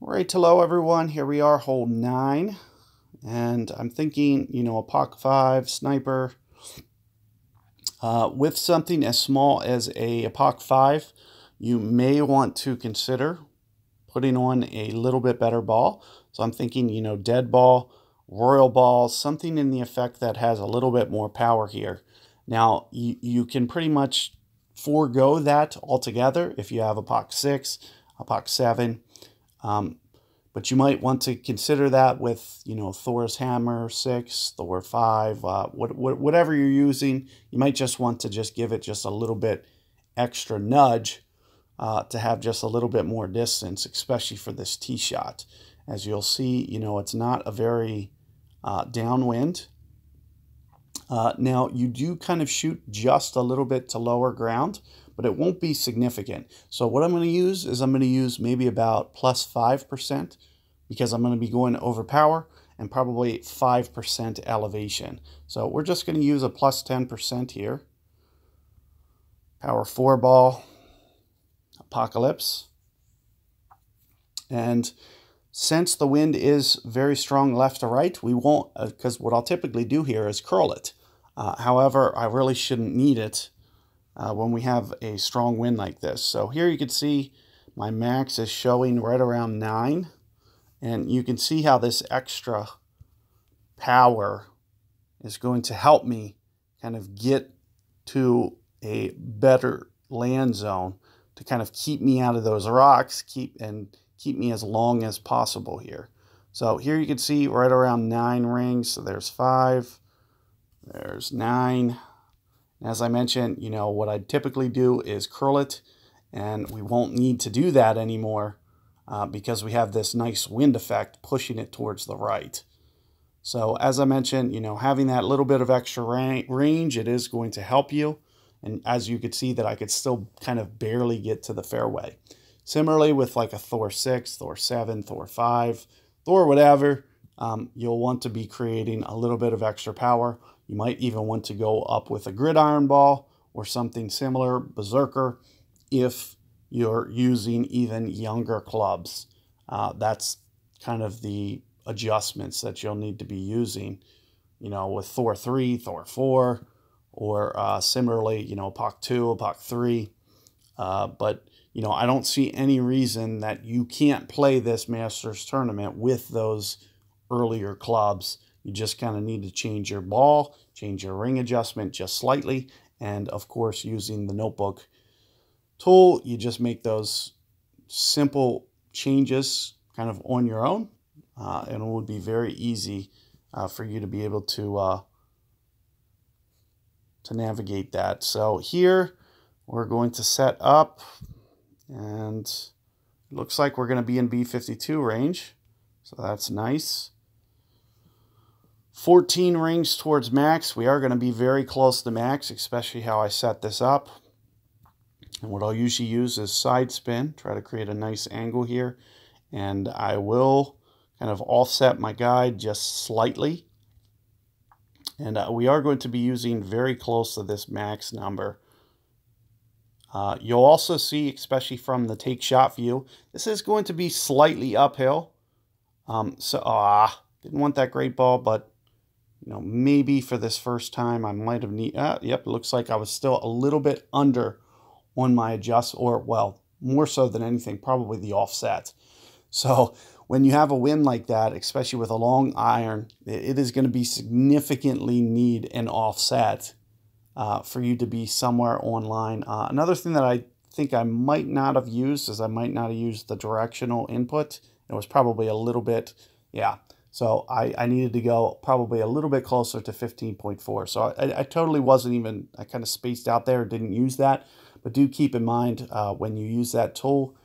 Right, hello everyone. Here we are, hole 9, and I'm thinking, a POC 5 sniper with something as small as a POC 5. You may want to consider putting on a little bit better ball. So I'm thinking, dead ball, royal ball, something in the effect that has a little bit more power here. Now, you can pretty much forego that altogether if you have a POC 6, a POC 7. But you might want to consider that with, Thor's hammer 6, Thor 5, whatever you're using. You might just want to just give it just a little bit extra nudge to have just a little bit more distance, especially for this tee shot. As you'll see, it's not a very downwind. Now, you do kind of shoot just a little bit to lower ground, but it won't be significant. So what I'm going to use is I'm going to use maybe about plus 5% because I'm going to be going over power and probably 5% elevation. So we're just going to use a plus 10% here. Power 4 ball, Apocalypse. And since the wind is very strong left to right, we won't, because what I'll typically do here is curl it. However, I really shouldn't need it when we have a strong wind like this. So here you can see my max is showing right around 9. And you can see how this extra power is going to help me kind of get to a better land zone to kind of keep me out of those rocks, keep me as long as possible here. So here you can see right around 9 rings. So there's 5, there's 9. As I mentioned, what I typically do is curl it, and we won't need to do that anymore because we have this nice wind effect pushing it towards the right. So as I mentioned, having that little bit of extra range, it is going to help you. And as you could see that I could still kind of barely get to the fairway. Similarly with like a Thor 6, Thor 7, Thor 5, Thor whatever, you'll want to be creating a little bit of extra power. You might even want to go up with a Gridiron ball or something similar, Berserker, if you're using even younger clubs. That's kind of the adjustments that you'll need to be using, with Thor 3, Thor 4, or similarly, POC 2, POC 3. But, I don't see any reason that you can't play this Masters tournament with those earlier clubs. You just kind of need to change your ball, change your ring adjustment just slightly, and of course, using the notebook tool, you just make those simple changes kind of on your own, and it would be very easy for you to be able to navigate that. So here we're going to set up, and it looks like we're going to be in B52 range, so that's nice. 14 rings towards max. We are going to be very close to max, especially how I set this up. And what I'll usually use is side spin, try to create a nice angle here. And I will kind of offset my guide just slightly. And we are going to be using very close to this max number. You'll also see, especially from the take shot view, this is going to be slightly uphill. Didn't want that great ball, but maybe for this first time I might have yep, looks like I was still a little bit under on my adjust, or well, more so than anything, probably the offset. So when you have a wind like that, especially with a long iron, it is going to be significantly need an offset for you to be somewhere on line. Another thing that I think I might not have used is I might not have used the directional input. It was probably a little bit, yeah. So I needed to go probably a little bit closer to 15.4. So I totally wasn't even, I kind of spaced out there, didn't use that. But do keep in mind when you use that tool,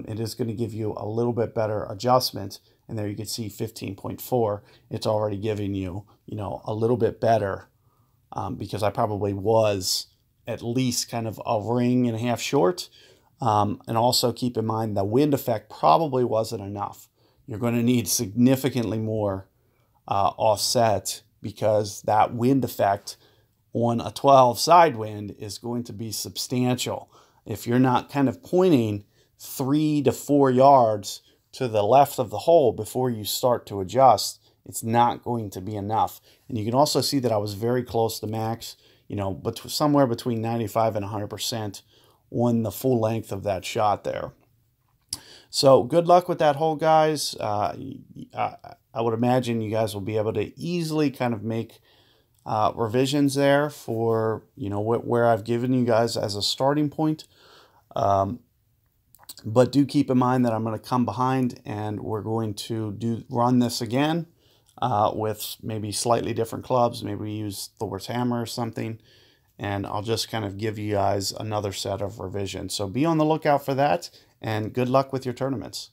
it is going to give you a little bit better adjustment. And there you can see 15.4. It's already giving you, a little bit better because I probably was at least kind of a ring and a half short. And also keep in mind the wind effect probably wasn't enough. You're going to need significantly more offset because that wind effect on a 12 side wind is going to be substantial. If you're not kind of pointing 3 to 4 yards to the left of the hole before you start to adjust, it's not going to be enough. And you can also see that I was very close to max, you know, but somewhere between 95 and 100% on the full length of that shot there. So good luck with that hole, guys. I would imagine you guys will be able to easily kind of make revisions there for, you know, where I've given you guys as a starting point. But do keep in mind that I'm going to come behind and we're going to run this again with maybe slightly different clubs. Maybe we use Thor's hammer or something. And I'll just kind of give you guys another set of revisions. So be on the lookout for that, and good luck with your tournaments.